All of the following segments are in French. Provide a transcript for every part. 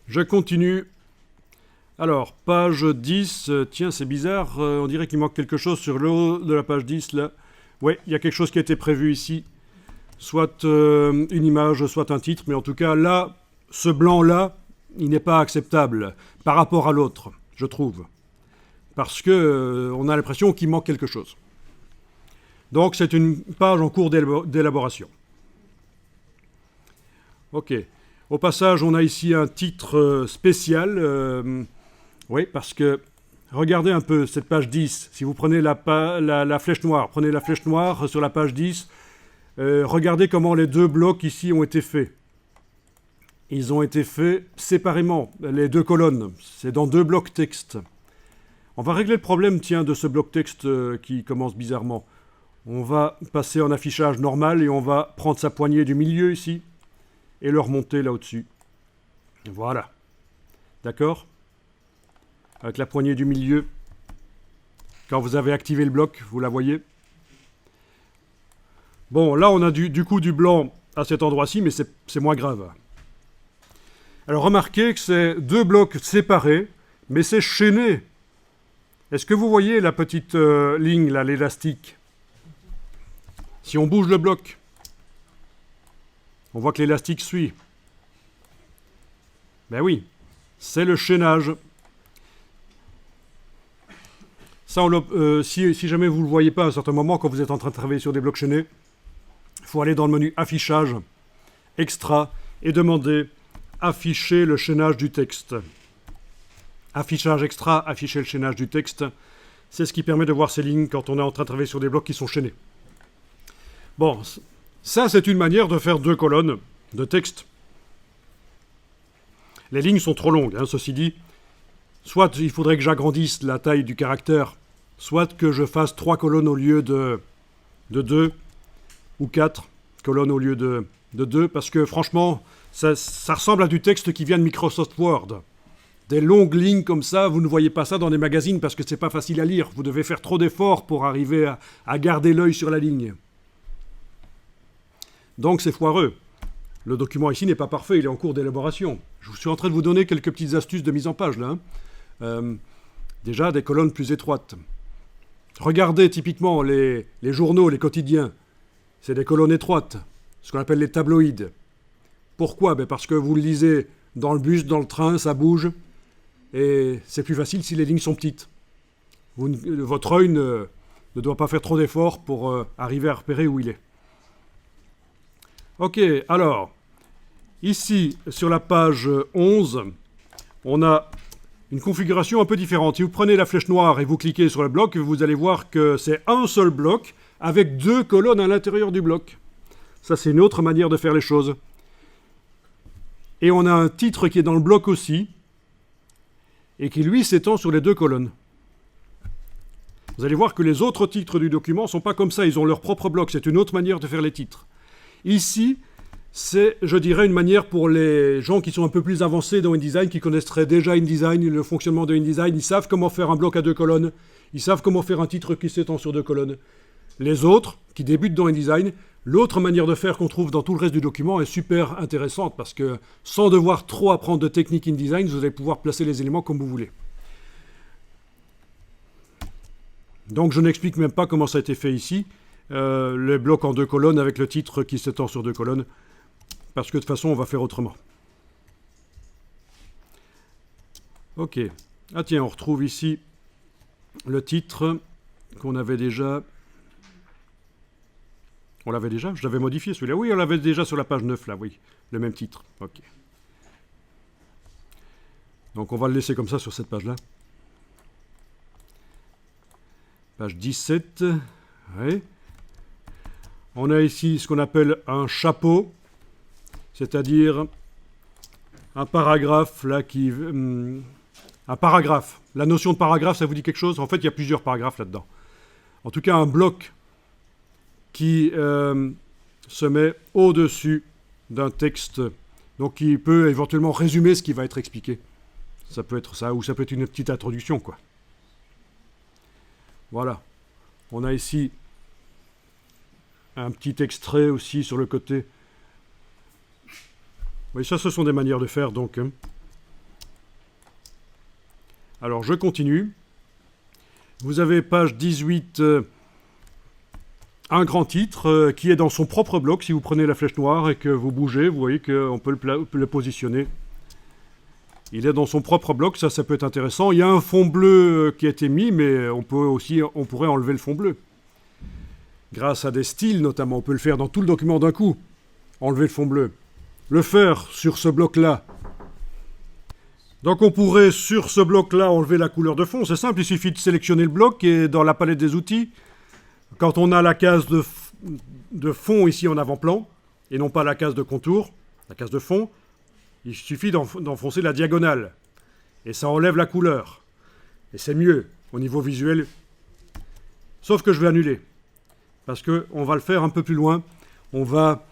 Je continue. Alors, page 10. Tiens, c'est bizarre. On dirait qu'il manque quelque chose sur le haut de la page 10, là. Oui, il y a quelque chose qui a été prévu ici. Soit une image, soit un titre. Mais en tout cas, là, ce blanc-là, il n'est pas acceptable par rapport à l'autre, je trouve. Parce que on a l'impression qu'il manque quelque chose. Donc, c'est une page en cours d'élaboration. Ok. Au passage, on a ici un titre spécial. Oui, parce que, regardez un peu cette page 10. Si vous prenez la flèche noire, prenez la flèche noire sur la page 10, regardez comment les deux blocs ici ont été faits. Ils ont été faits séparément, les deux colonnes. C'est dans deux blocs texte. On va régler le problème, tiens, de ce bloc texte qui commence bizarrement. On va passer en affichage normal et on va prendre sa poignée du milieu ici et le remonter là au-dessus. Voilà. D'accord ? Avec la poignée du milieu. Quand vous avez activé le bloc, vous la voyez. Bon, là on a du coup du blanc à cet endroit-ci, mais c'est moins grave. Alors remarquez que c'est deux blocs séparés, mais c'est chaîné. Est-ce que vous voyez la petite ligne, là, l'élastique ? Si on bouge le bloc, on voit que l'élastique suit. Ben oui, c'est le chaînage. Ça, si jamais vous ne le voyez pas à un certain moment, quand vous êtes en train de travailler sur des blocs chaînés, il faut aller dans le menu Affichage, Extra, et demander Afficher le chaînage du texte. Affichage extra, afficher le chaînage du texte, c'est ce qui permet de voir ces lignes quand on est en train de travailler sur des blocs qui sont chaînés. Bon, ça c'est une manière de faire deux colonnes de texte. Les lignes sont trop longues, hein, ceci dit. Soit il faudrait que j'agrandisse la taille du caractère, soit que je fasse 3 colonnes au lieu de 2, ou 4 colonnes au lieu de 2, parce que franchement, ça ressemble à du texte qui vient de Microsoft Word. Des longues lignes comme ça, vous ne voyez pas ça dans des magazines parce que c'est pas facile à lire. Vous devez faire trop d'efforts pour arriver à garder l'œil sur la ligne. Donc c'est foireux. Le document ici n'est pas parfait, il est en cours d'élaboration. Je suis en train de vous donner quelques petites astuces de mise en page là. Déjà des colonnes plus étroites. Regardez typiquement les journaux, les quotidiens. C'est des colonnes étroites, ce qu'on appelle les tabloïds. Pourquoi ? Parce que vous le lisez dans le bus, dans le train, ça bouge. Et c'est plus facile si les lignes sont petites. Votre œil ne doit pas faire trop d'efforts pour arriver à repérer où il est. Ok, alors, ici, sur la page 11, on a une configuration un peu différente. Si vous prenez la flèche noire et vous cliquez sur le bloc, vous allez voir que c'est un seul bloc avec 2 colonnes à l'intérieur du bloc. Ça, c'est une autre manière de faire les choses. Et on a un titre qui est dans le bloc aussi, et qui, lui, s'étend sur les 2 colonnes. Vous allez voir que les autres titres du document ne sont pas comme ça, ils ont leur propre bloc, c'est une autre manière de faire les titres. Ici, c'est, je dirais, une manière pour les gens qui sont un peu plus avancés dans InDesign, qui connaisseraient déjà InDesign, le fonctionnement de InDesign, ils savent comment faire un bloc à 2 colonnes, ils savent comment faire un titre qui s'étend sur 2 colonnes. Les autres, qui débutent dans InDesign, l'autre manière de faire qu'on trouve dans tout le reste du document est super intéressante parce que sans devoir trop apprendre de technique InDesign, vous allez pouvoir placer les éléments comme vous voulez. Donc je n'explique même pas comment ça a été fait ici, les blocs en 2 colonnes avec le titre qui s'étend sur 2 colonnes, parce que de toute façon on va faire autrement. Ok. Ah tiens, on retrouve ici le titre qu'on avait déjà... On l'avait déjà ? Je l'avais modifié celui-là. Oui, on l'avait déjà sur la page 9, là, oui. Le même titre. Ok. Donc on va le laisser comme ça sur cette page-là. Page 17. Oui. On a ici ce qu'on appelle un chapeau, c'est-à-dire un paragraphe, là, qui... un paragraphe. La notion de paragraphe, ça vous dit quelque chose ? En fait, il y a plusieurs paragraphes là-dedans. En tout cas, un bloc qui se met au-dessus d'un texte, donc qui peut éventuellement résumer ce qui va être expliqué. Ça peut être ça, ou ça peut être une petite introduction, quoi. Voilà. On a ici un petit extrait aussi sur le côté. Oui, ça, ce sont des manières de faire, donc. Hein. Alors je continue. Vous avez page 18, un grand titre qui est dans son propre bloc. Si vous prenez la flèche noire et que vous bougez, vous voyez qu'on peut le positionner. Il est dans son propre bloc, ça peut être intéressant. Il y a un fond bleu qui a été mis, mais on pourrait enlever le fond bleu. Grâce à des styles notamment, on peut le faire dans tout le document d'un coup. Enlever le fond bleu. Le faire sur ce bloc-là. Donc on pourrait sur ce bloc-là enlever la couleur de fond. C'est simple, il suffit de sélectionner le bloc et dans la palette des outils, quand on a la case de fond ici en avant-plan, et non pas la case de contour, la case de fond, il suffit d'enfoncer la diagonale. Et ça enlève la couleur. Et c'est mieux au niveau visuel. Sauf que je vais annuler. Parce qu'on va le faire un peu plus loin. On va,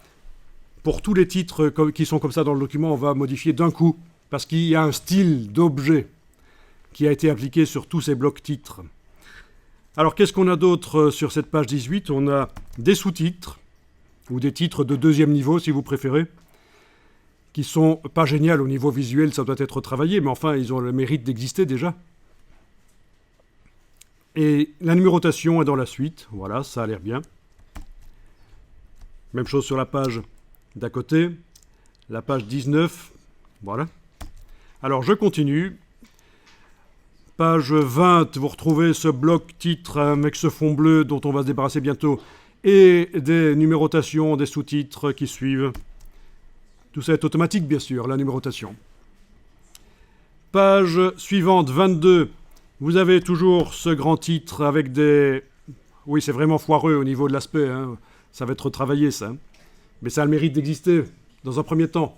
pour tous les titres qui sont comme ça dans le document, on va modifier d'un coup. Parce qu'il y a un style d'objet qui a été appliqué sur tous ces blocs titres. Alors qu'est-ce qu'on a d'autre sur cette page 18? On a des sous-titres, ou des titres de deuxième niveau si vous préférez, qui sont pas géniales au niveau visuel, ça doit être travaillé, mais enfin ils ont le mérite d'exister déjà. Et la numérotation est dans la suite, voilà, ça a l'air bien. Même chose sur la page d'à côté, la page 19, voilà. Alors je continue. Page 20, vous retrouvez ce bloc titre avec ce fond bleu dont on va se débarrasser bientôt, et des numérotations, des sous-titres qui suivent. Tout ça est automatique, bien sûr, la numérotation. Page suivante, 22. Vous avez toujours ce grand titre avec des... Oui, c'est vraiment foireux au niveau de l'aspect. Hein. Ça va être retravaillé, ça. Mais ça a le mérite d'exister, dans un premier temps.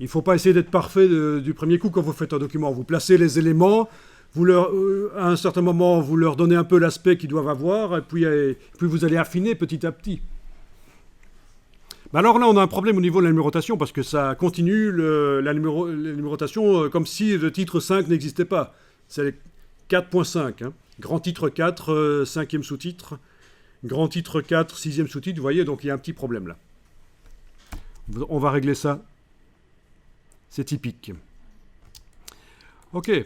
Il ne faut pas essayer d'être parfait du premier coup quand vous faites un document. Vous placez les éléments, à un certain moment, vous leur donnez un peu l'aspect qu'ils doivent avoir, et puis vous allez affiner petit à petit. Alors là, on a un problème au niveau de la numérotation, parce que ça continue la numérotation comme si le titre 5 n'existait pas. C'est 4.5. Hein. Grand titre 4, 5e sous-titre. Grand titre 4, 6e sous-titre. Vous voyez, donc il y a un petit problème là. On va régler ça. C'est typique. Ok.